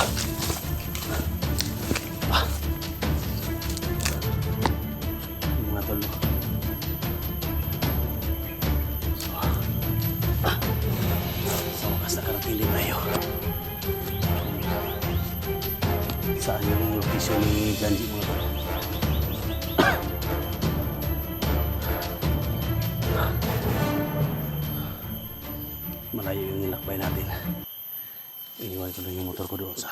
Mga tol. Sa wakas nakarating din tayo. Saan yung location ni Janji mga tol? Malayo yung nilakbay natin. Iniwan ko lang yung motor ko doon sa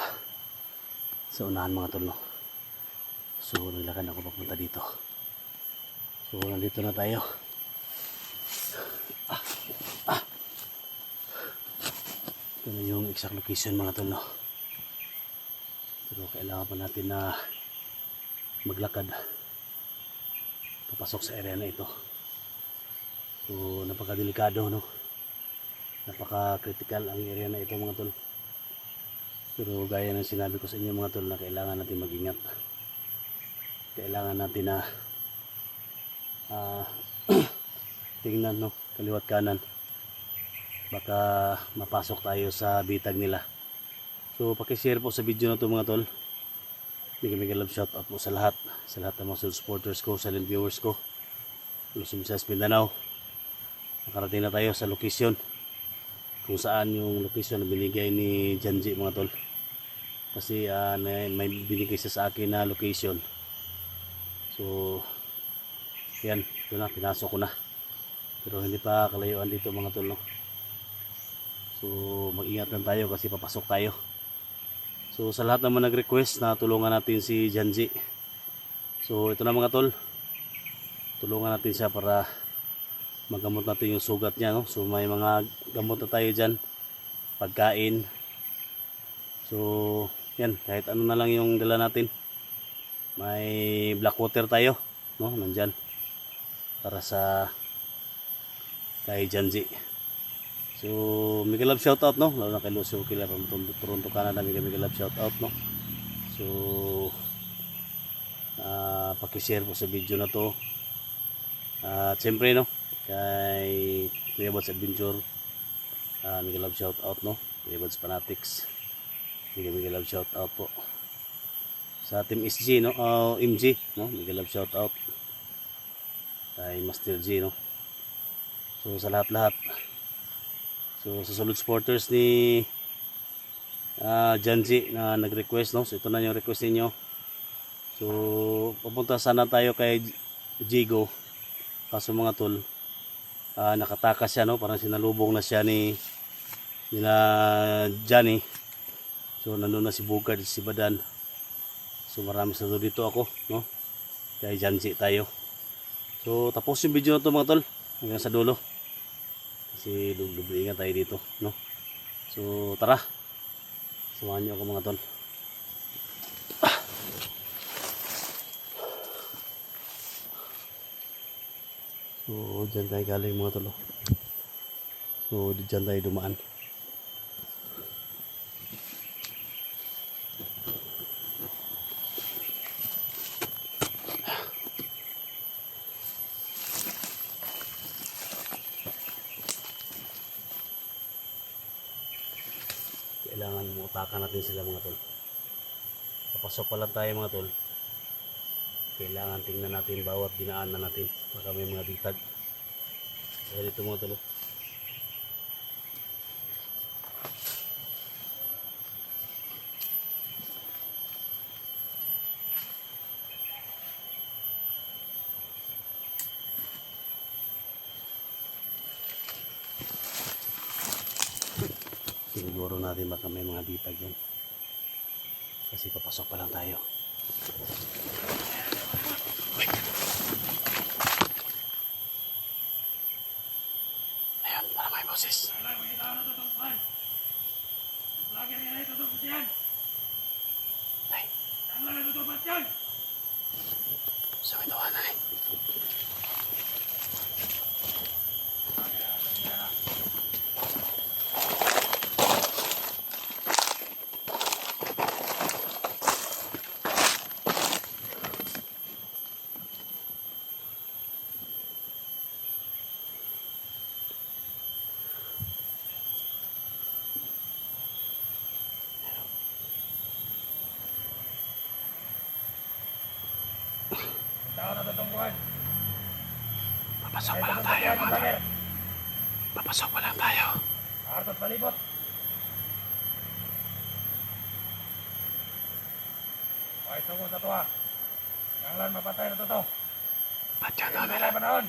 unahan mga tol, no? So naglakad ako papunta dito. So nandito na tayo. Ito na yung exact location mga tol, no? Pero kailangan pa natin na maglakad papasok sa area na ito. So napakadelikado, no? Napaka-critical ang area na ito mga tol. Pero gaya ng sinabi ko sa inyo mga tol na kailangan natin mag-ingat. Kailangan natin na tingnan, no, kaliwat kanan. Baka mapasok tayo sa bitag nila. So paki-share po sa video na to mga tol. Mega love shout out po sa lahat ng mga supporters ko, silent viewers ko. Luzon, Visayas, Mindanao. Nakarating na tayo sa location kung saan yung location na binigay ni Janji mga tol. Kasi may binigay siya sa akin na location. So yan, ito na, pinasok ko na. Pero hindi pa kalayuan dito mga tol, no? So mag-ingat lang tayo kasi papasok tayo. So sa lahat naman nag-request na tulungan natin si Janji. So ito na mga tol, tulungan natin siya para magamot natin yung sugat niya, no? So may mga gamot na tayo dyan, pagkain. So yan, kahit ano na lang yung dala natin. May black water tayo, no? Nandyan para sa kay Janji. So mega love shout out, no? Lalo na kay Lucio Killer from Toronto, Canada. Mega love shout out, no? So paki-share po sa video na to. At siyempre, no, kay Kuya Bots Adventure, mega love shout out, no? Kuya Bots Fanatics, mega love shout out po. Sa Team SG, no, MG, no, mega love shout out kay Master G, no. So sa lahat-lahat. So sa solid supporters ni Janji na nag-request, no. So ito na yung request niyo. So pupunta sana tayo kay Jigo. Kaso mga tol, nakatakas siya, no? Parang sinalubong na siya nila Johnny. So nandun na si Bugard, si Badan. So marami sa dito ako, no? Kay Janji tayo. So tapos yung video na to mga tol, hanggang sa dulo. Kasi dublingan tayo dito, no? So tara, samahan niyo ako mga tol. So dyan tayo galing mga tol. So dyan tayo dumaan. Kailangan mutakan natin sila mga tol. Papasok pa lang tayo mga tol. Kailangan tingnan natin bawat dinaanan natin. Baka may mga bitag. Kaya dito mga tol. Siguro natin baka may mga bitag yan. Kasi papasok pa lang tayo. Ayan, para may boses. Ay. Sa may tawanan eh. tao na tutungkuhan. Papasok pa lang tayo, mga tol. Papasok pa lang tayo. Artot palibot. Okay, tungo sa tuwa. Kailangan mapatay na to. Ba't yun, Ano tol? na panahon?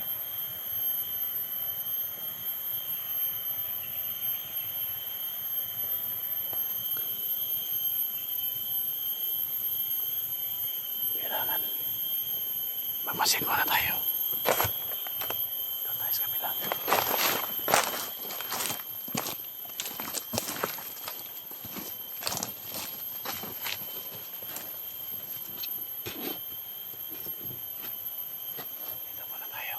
Kailangan magmasin muna tayo. Doon tayo sa kabila. Dito muna tayo.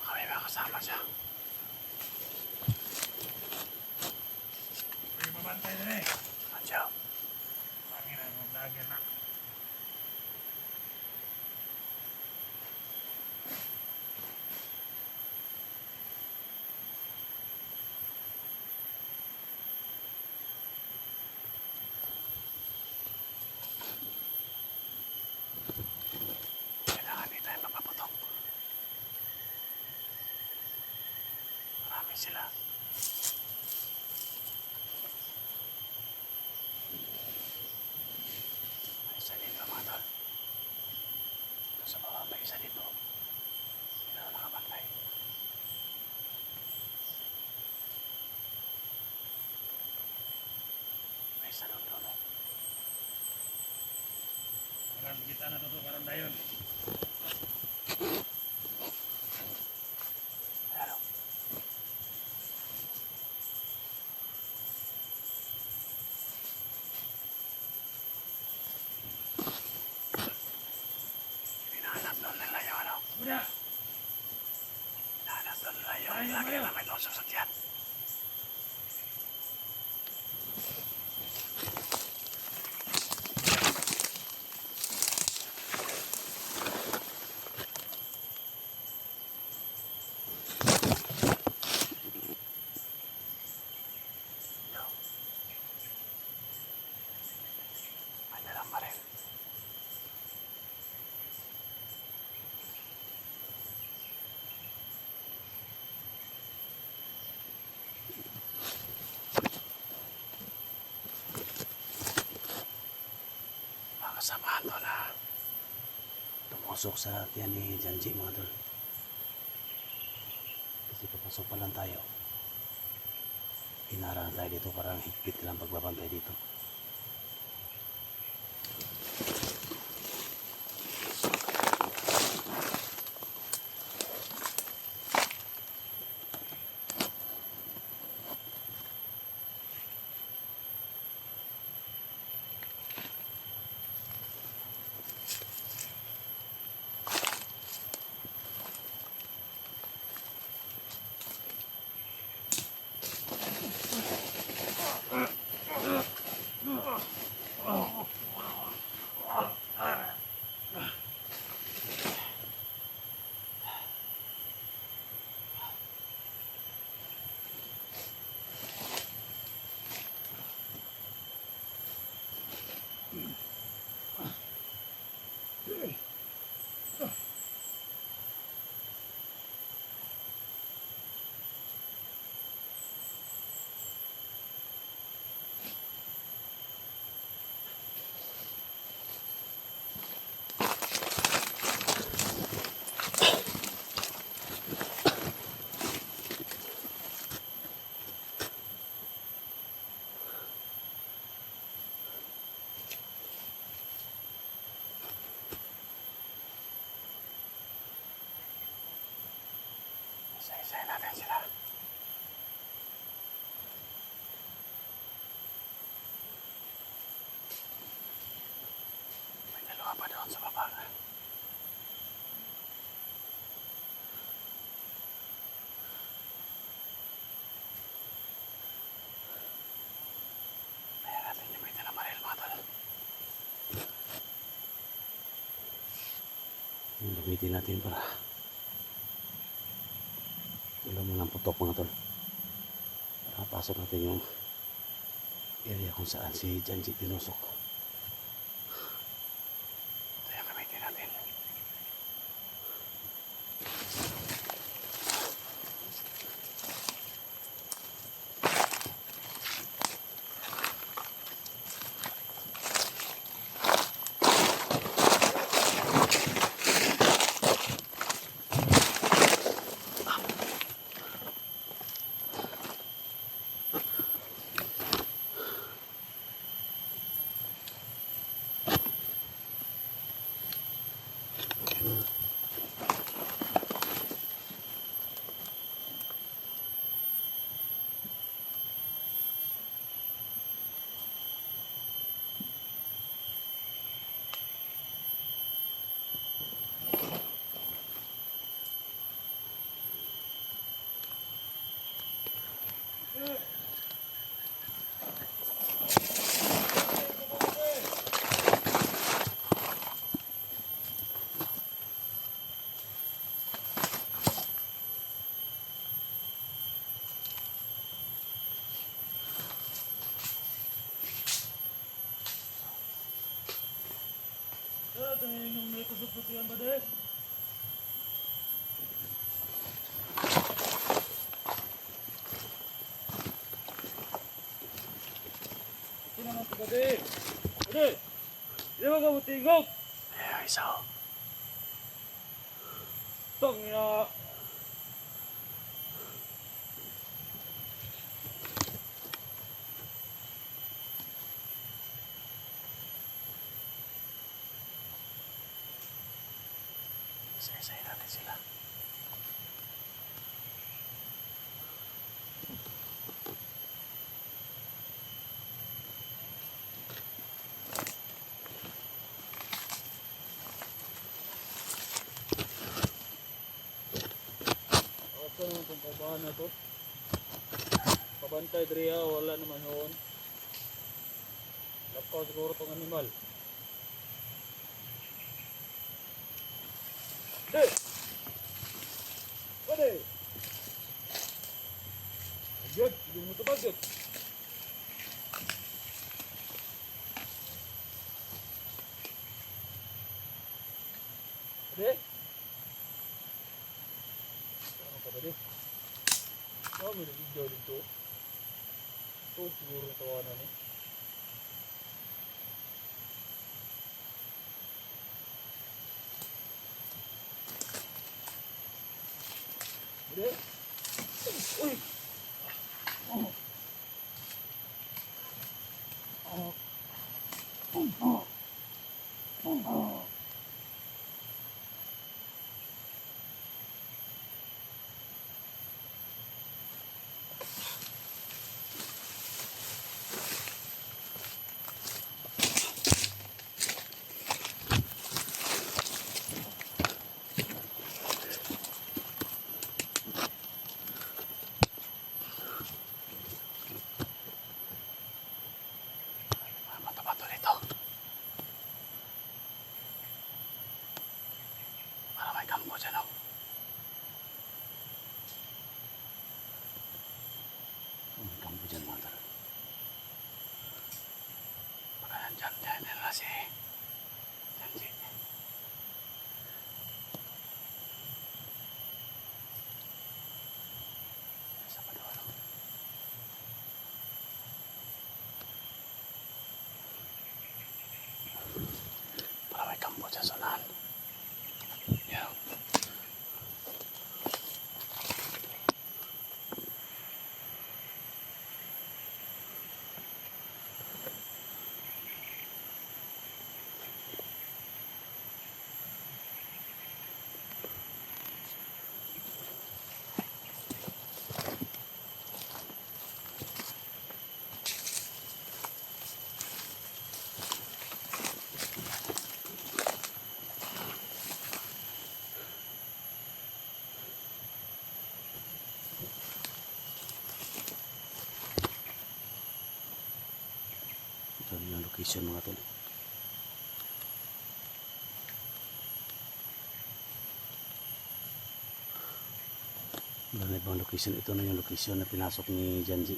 Kami makasama siya. May mabantay na eh. Andiyo. Pangin ang mga vlogger na. Kailangan di tayo mapaputok. Marami sila. May isa dito, mga tol. Doon sa baba, may isa dito. Hindi na nakabantay. May isa doon doon. Alam kita na to karon dayon. Ayan o. Hinahanap doon nila yung ano. Muna! Hinahanap doon nila yung Ayaw, lagi ayaw. na may tusok sa tiyan. May dalang baril. Mga kasamahan to na tumusok sa tiyan ni Janji, mga tol. Kasi papasok pa lang tayo. Pinaraan tayo dito, parang higpit lang pagbabantay dito. Isa-isahin natin sila. May dalawa pa doon sa baba. Ayan natin yung may dalang baril mga tol. Yung gamitin natin para wala mo ng putok mga tol. Para pasok natin yung area kung saan si Janji tinusok. Ito yung gamitin natin. Ito yung may kusot-kusot yan ba de? Ito naman ito ba de? Bade! Di ba ka matigok? Ayan, isa o. Tong ya! Isa-isahin natin sila. Ito naman itong pabahan na to. Pabantay diriya, wala naman yun. Lakaw siguro itong animal. Bade! Bade! Agad! Hindi mo ito bagad. Bade! Ano ka bade? Ano may nabigdaw dito? Ito siguro tawanan eh. Bade! Uy! Oh! Oh! Oh! Oh! Mga bato-bato nito. Ito na yung location mga tol. Wala na ibang location. Ito na yung location na pinasok ni Janji.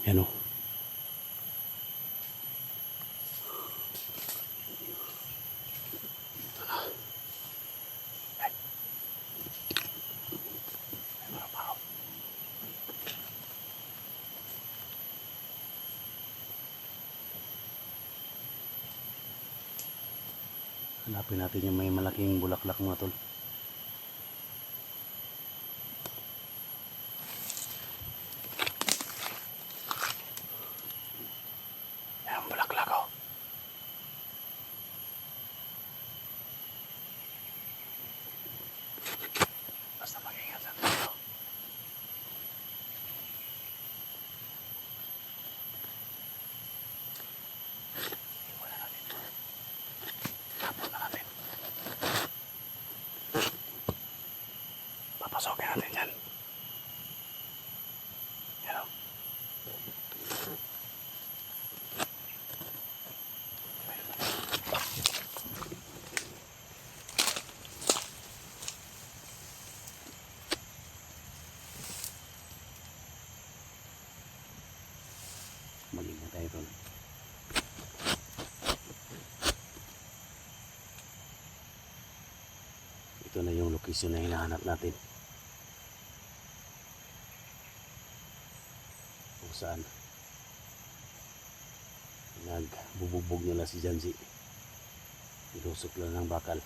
Yan o. Hanapin natin yung may malaking bulaklak mga tol. Yan, bulaklak oh. Basta mag-ingat lang tayo. Iwan na natin. Tapon na natin. Papasokin natin dyan. Yan o. Mag-ingat tayo tol. Ito na yung location na hinahanap natin. Kung saan nagbubugbog nila si Janji. Ilusok lang ng bakal.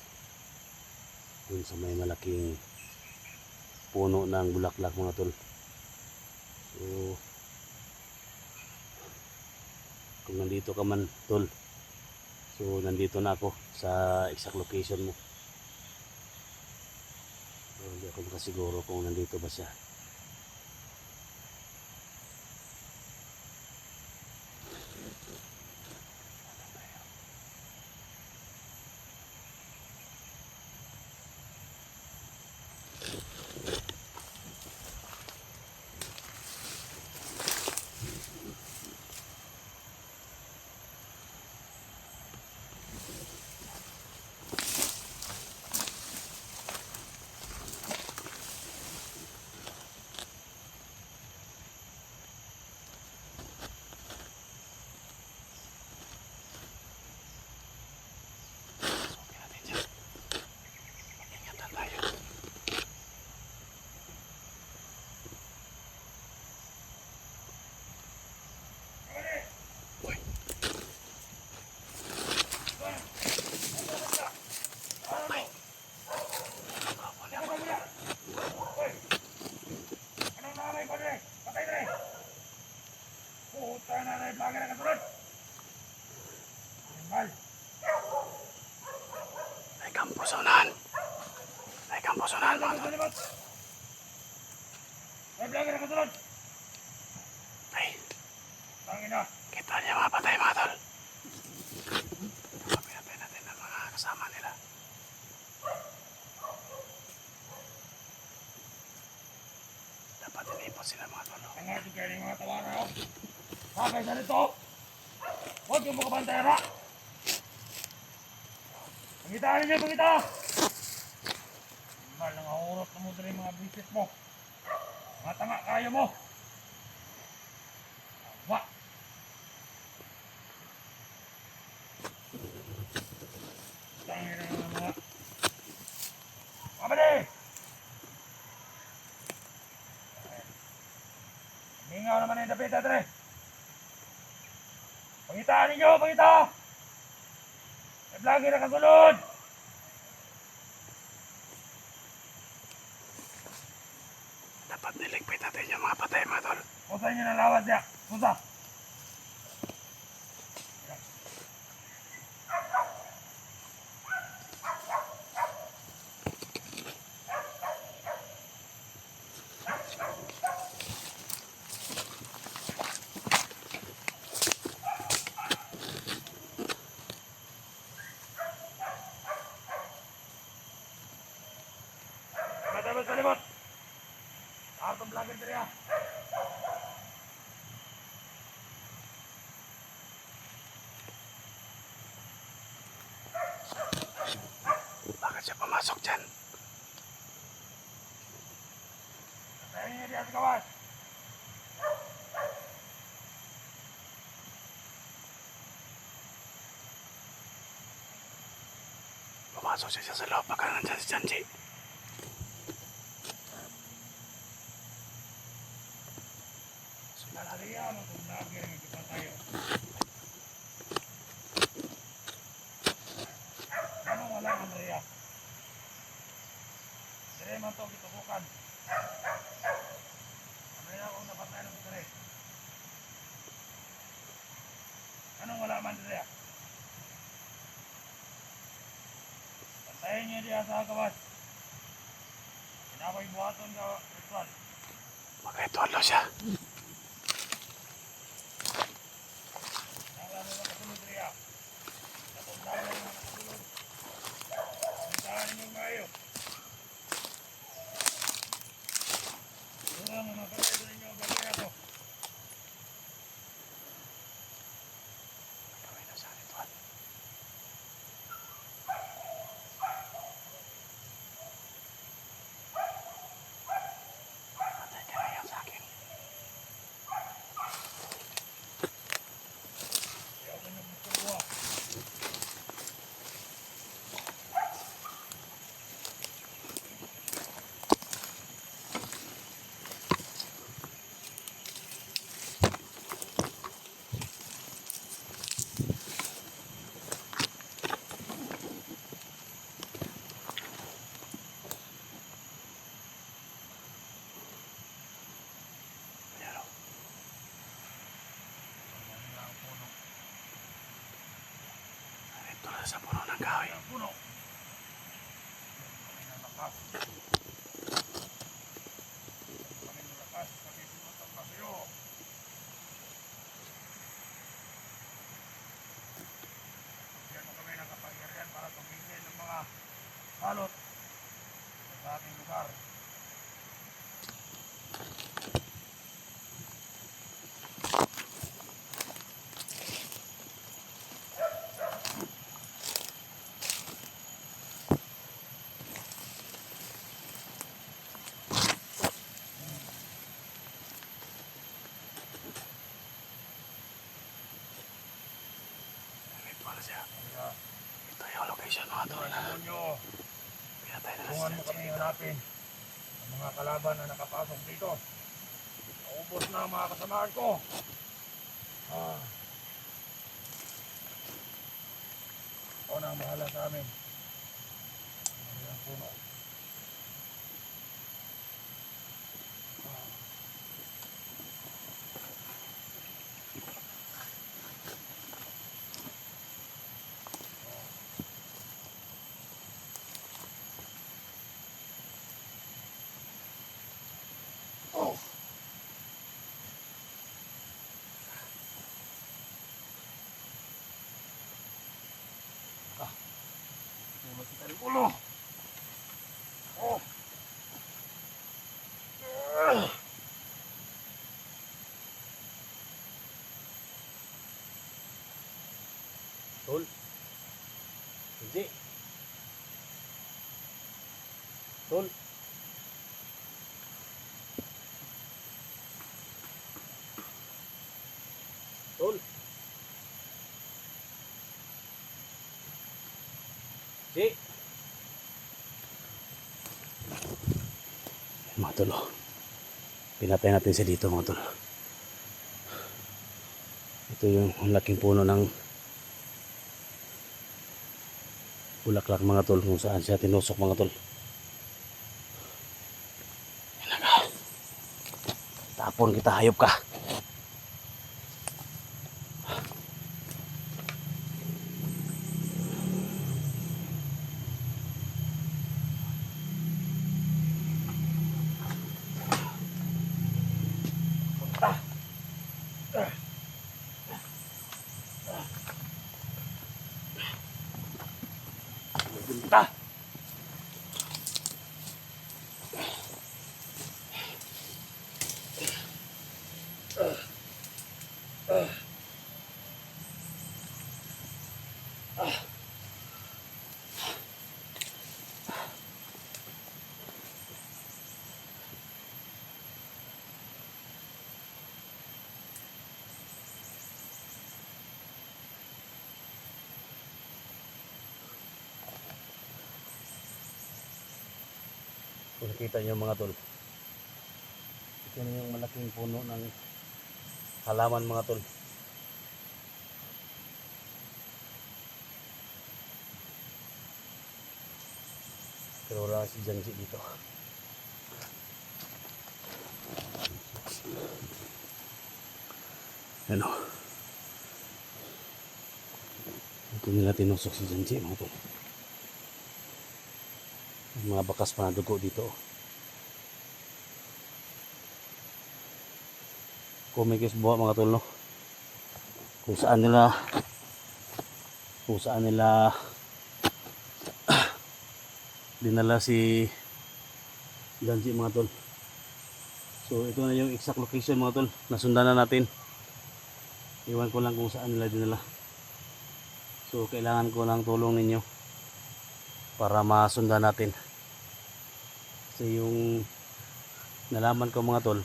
Dun sa may malaking puno ng bulaklak mga tol. So kung nandito ka man tol, so nandito na ako sa exact location mo. So, hindi ako makasiguro kung nandito ba siya. Okay natin dyan. Ingatan tayo. Uy. Ay. Kapon niya. Anong nanay ko dire? Patay dire! Puta na na bagay na kasunod! Mal! May kampo sa unahan. May kampo sa unahan mga tol. May bagay na kasunod! Ay, Tangin na! kita niya mga patay mga tol. Kapinapin natin ang mga kasama nila. Dapat inipot sila mga tol. Ang ating kayo mga tawaran ako! Sakay sa nito! Huwag yung makabantay na! Pangitaan ninyo, pangita! Mal, nangahurot na mo dali mga bisit mo! Mga tanga kaya mo! Awa! Tangin na mga... Mabali! Hingaw naman yung dapita, Dre! Pangitaan ninyo, pangita! May vlogger na kasunod! Dapat niligpit natin yung mga patay mga tol. Pusa nyo na lawas niya! Pusa! Matapos sa limot! Atong vlogger dito ya! pumasok dyan. Tayo niya diyan, kawas. Pumasok siya sa loob pagka nandyan si Janji. Andrea, mag-vlogger ng kita tayo. Anong wala, Andrea? Dire man to, gitubukan. Andrea, kung napatay ng dire. Anong wala man, Andrea? Pantayin niya diya sa kawas. Pinapay buhaton ka, ritual. Mag-ritual lang siya. Nala na nakasulod, Andrea. Katong dami na nakasulod. Puntahan niyo mayo. Wala mga kapatid ninyo ang bagay ako. Gawin na siya ritual. Patay ka na yan sa akin. Kaya ko nyo magtuwa. Ayan o. Ritual sa puno ng kahoy. Ang puno. Kami ng lakas. Kami ng lakas. Kami sinutang pa sa'yo. Bigyan mo kami ng kapangyarihan para tumisin ng mga balot sa ating lugar. Ritual siya. Kaya, Ito yung location mga tol. demonyo, Pinatay na si tulungan mo Janji kami dito. hanapin ang mga kalaban na nakapasok dito. Naubos na ang mga kasamaan ko. Ikaw na ang bahala sa amin. Ano ang puno. Oh! Tulog kita rin ulo. Oh! Tol. Janji. Tol. Tol. Si. Mga tol, oh. Pinatay natin siya dito mga tol. Ito yung laking puno ng bulaklak mga tol, kung saan siya tinusok mga tol. Yan na ka. Tapon kita, hayop ka. Punta. Kung nakita nyo mga tol, ito na yung malaking puno ng halaman mga tol. Pero wala si Janji dito. Ano? Ito nila tinusok si Janji mga tol. Mga bakas pa na dugo dito. Kumikis buha mga tol, no? Kung saan nila dinala si Janji mga tol. So ito na yung exact location mga tol. Nasundan na natin. Iwan ko lang kung saan nila dinala. So kailangan ko ng tulong ninyo para masundan natin. Kasi yung nalaman ko mga tol,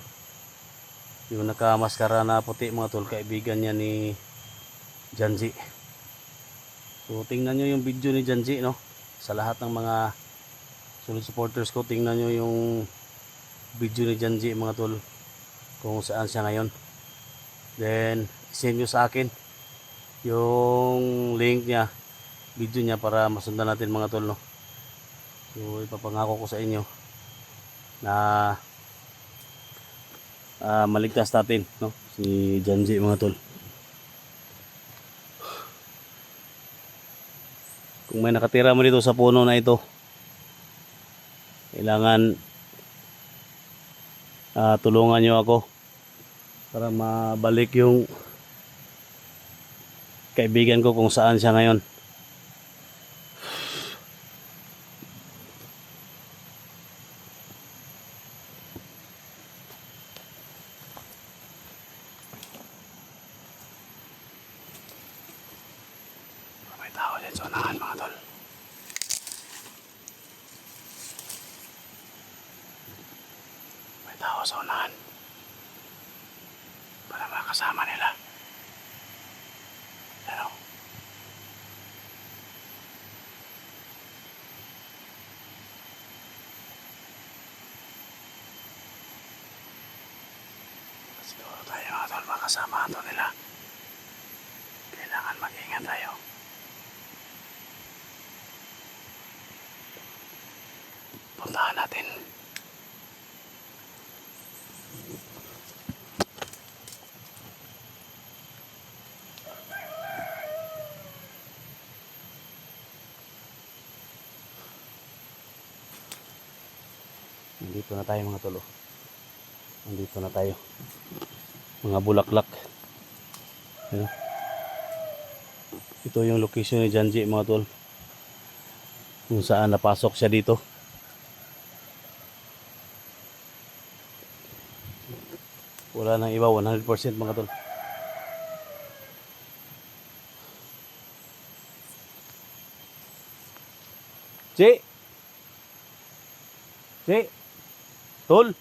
yung nakamaskara na puti mga tol, kaibigan niya ni Janji. So tingnan nyo yung video ni Janji, no? Sa lahat ng mga solid supporters ko, tingnan nyo yung video ni Janji mga tol, kung saan siya ngayon. Then send nyo sa akin yung link niya, video niya, para masundan natin mga tol, no? So ipapangako ko sa inyo na maligtas natin, no, si Janji mga tol. Kung may nakatira mo dito sa puno na ito, kailangan tulungan nyo ako para mabalik yung kaibigan ko kung saan siya ngayon. May tao dyan sa unahan mga tol. May tao sa unahan para makasama nila. Ano? Siguro tayo mga tol, makasama ito nila. Kailangan mag-ingat tayo. Puntahan natin. Nandito na tayo mga tolo. Nandito na tayo. Mga bulaklak. Ayan. Ito yung location ni Janji mga tol, kung saan napasok siya dito. Wala nang iba, 100% mga tol. Si Tol.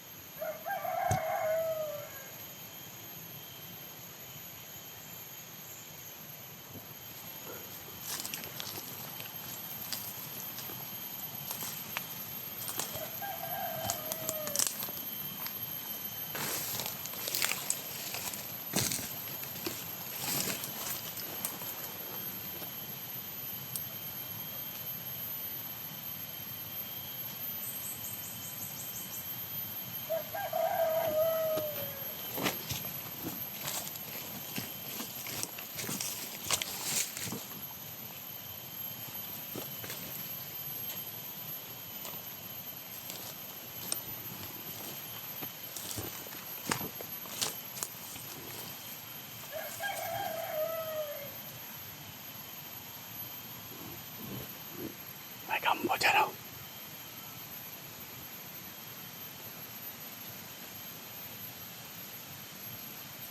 May kambo dyan, oh.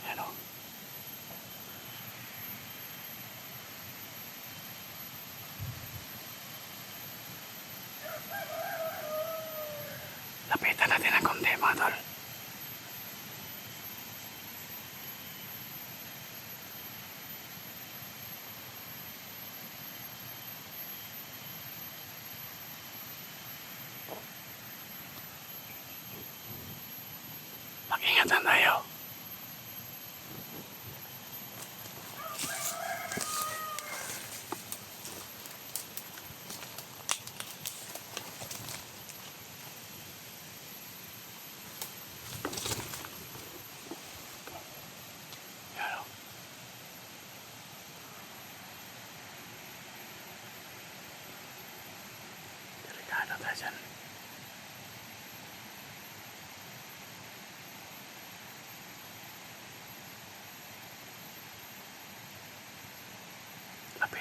Yan, oh. Lapitan natin ang konti mga tol.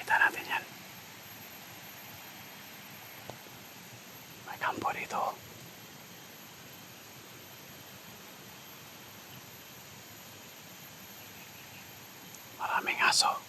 Kita natin yan. May kampo dito. Maraming aso.